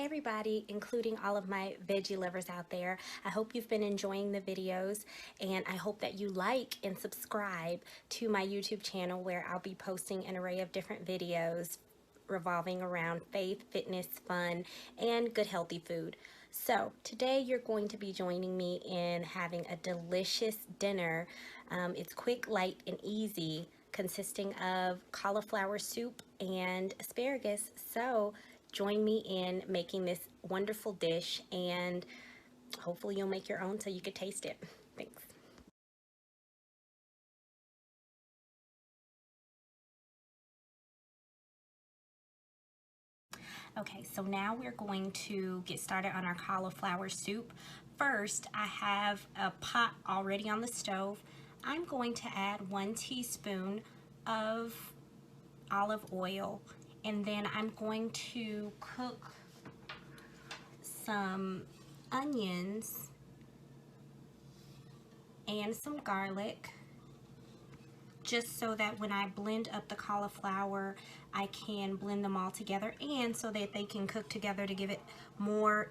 everybody, including all of my veggie lovers out there. I hope you've been enjoying the videos, and I hope that you like and subscribe to my YouTube channel where I'll be posting an array of different videos revolving around faith, fitness, fun, and good healthy food. So today you're going to be joining me in having a delicious dinner. It's quick, light, and easy, consisting of cauliflower soup and asparagus. So join me in making this wonderful dish, and hopefully you'll make your own so you can taste it. Thanks. Okay, so now we're going to get started on our cauliflower soup. First, I have a pot already on the stove. I'm going to add 1 teaspoon of olive oil, and then I'm going to cook some onions and some garlic, just so that when I blend up the cauliflower, I can blend them all together, and so that they can cook together to give it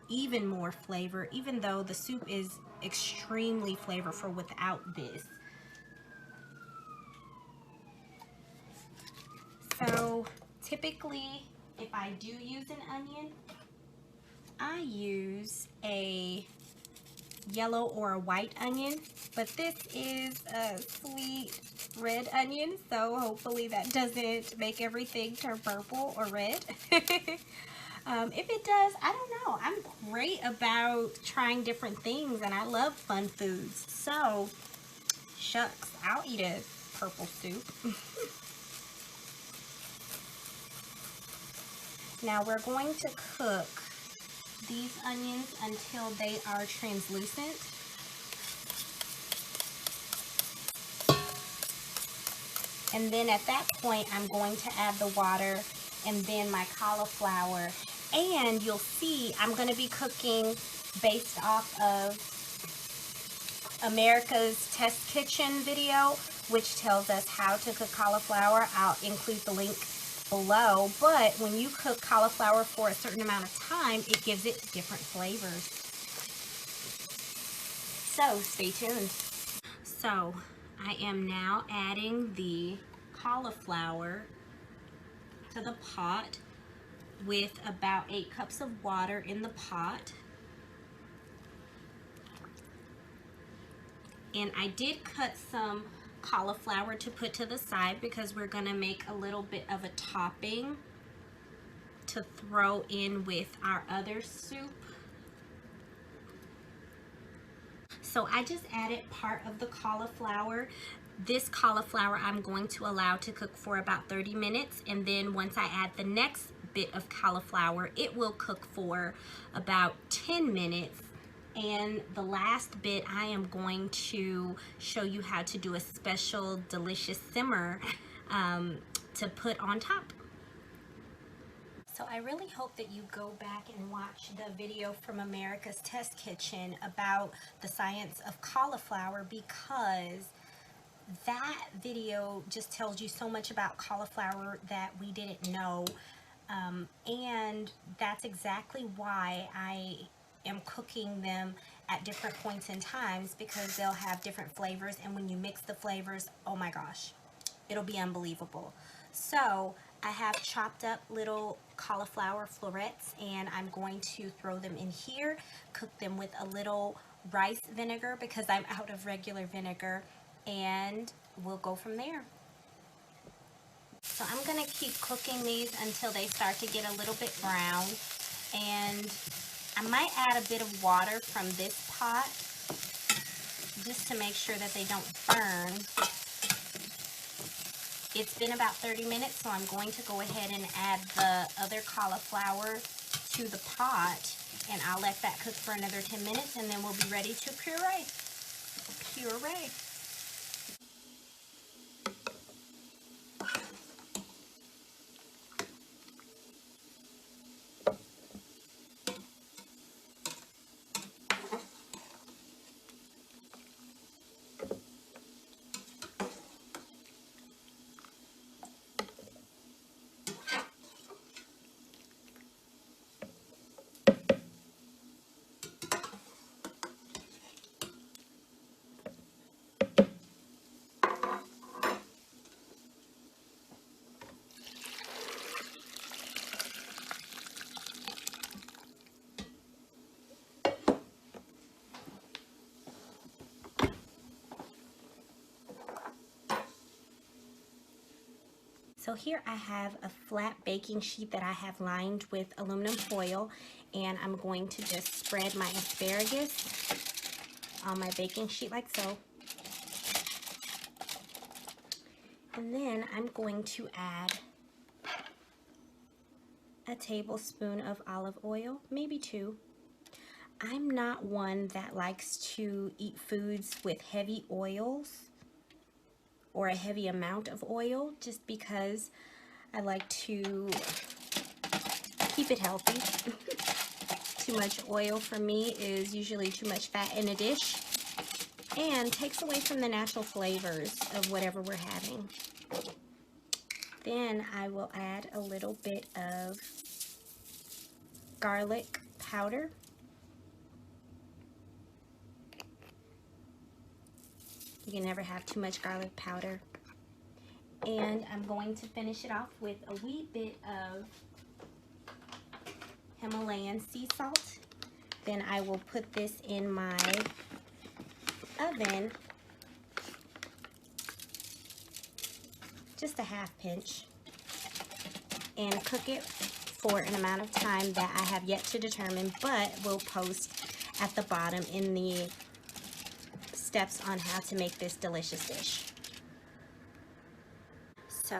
even more flavor, even though the soup is extremely flavorful without this. So typically, if I do use an onion, I use a yellow or a white onion, but this is a sweet red onion, so hopefully that doesn't make everything turn purple or red. If it does, I don't know. I'm great about trying different things, and I love fun foods, so shucks, I'll eat a purple soup. Now we're going to cook these onions until they are translucent. And then at that point, I'm going to add the water and then my cauliflower. And you'll see I'm going to be cooking based off of America's Test Kitchen video, which tells us how to cook cauliflower. I'll include the link below, but when you cook cauliflower for a certain amount of time, it gives it different flavors. So stay tuned. So I am now adding the cauliflower to the pot with about 8 cups of water in the pot. And I did cut some cauliflower to put to the side because we're going to make a little bit of a topping to throw in with our other soup. So I just added part of the cauliflower. This cauliflower I'm going to allow to cook for about 30 minutes, and then once I add the next bit of cauliflower, it will cook for about 10 minutes. And the last bit, I am going to show you how to do a special delicious simmer to put on top. So I really hope that you go back and watch the video from America's Test Kitchen about the science of cauliflower, because that video just tells you so much about cauliflower that we didn't know. And that's exactly why I am cooking them at different points in times, because they'll have different flavors, and when you mix the flavors, oh my gosh, it'll be unbelievable. So I have chopped up little cauliflower florets, and I'm going to throw them in here, cook them with a little rice vinegar because I'm out of regular vinegar, and we'll go from there. So I'm going to keep cooking these until they start to get a little bit brown, and I might add a bit of water from this pot just to make sure that they don't burn. It's been about 30 minutes, so I'm going to go ahead and add the other cauliflower to the pot, and I'll let that cook for another 10 minutes, and then we'll be ready to puree. Puree. So here I have a flat baking sheet that I have lined with aluminum foil, and I'm going to just spread my asparagus on my baking sheet like so. And then I'm going to add a tablespoon of olive oil, maybe 2. I'm not one that likes to eat foods with heavy oils or a heavy amount of oil, just because I like to keep it healthy. Too much oil for me is usually too much fat in a dish and takes away from the natural flavors of whatever we're having. Then I will add a little bit of garlic powder. You can never have too much garlic powder. And I'm going to finish it off with a wee bit of Himalayan sea salt. Then I will put this in my oven, just a half pinch, and cook it for an amount of time that I have yet to determine, but will post at the bottom in the steps on how to make this delicious dish. So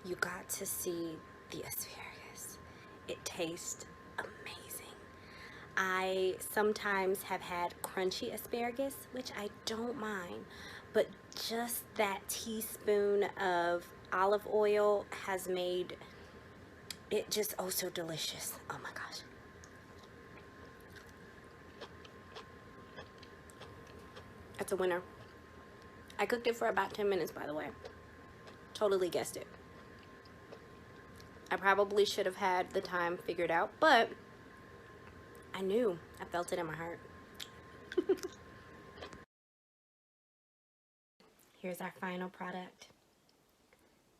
you got to see the asparagus. It tastes amazing. I sometimes have had crunchy asparagus, which I don't mind, but just that teaspoon of olive oil has made it just oh so delicious. Oh my gosh. That's a winner. I cooked it for about 10 minutes, by the way. Totally guessed it. I probably should have had the time figured out, but I knew. I felt it in my heart. Here's our final product.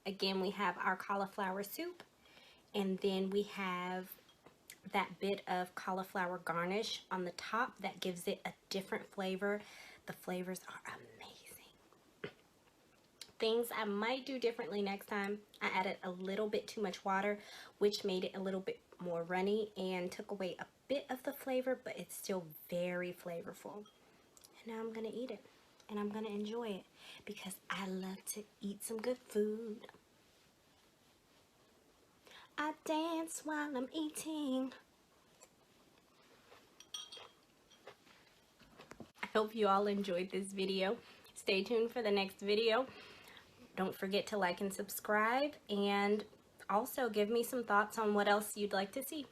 Again, we have our cauliflower soup, and then we have that bit of cauliflower garnish on the top that gives it a different flavor. The flavors are amazing. Things I might do differently next time: I added a little bit too much water, which made it a little bit more runny and took away a bit of the flavor, but it's still very flavorful. And now I'm gonna eat it, and I'm gonna enjoy it, because I love to eat some good food. I dance while I'm eating. I hope you all enjoyed this video. Stay tuned for the next video. Don't forget to like and subscribe, and also give me some thoughts on what else you'd like to see.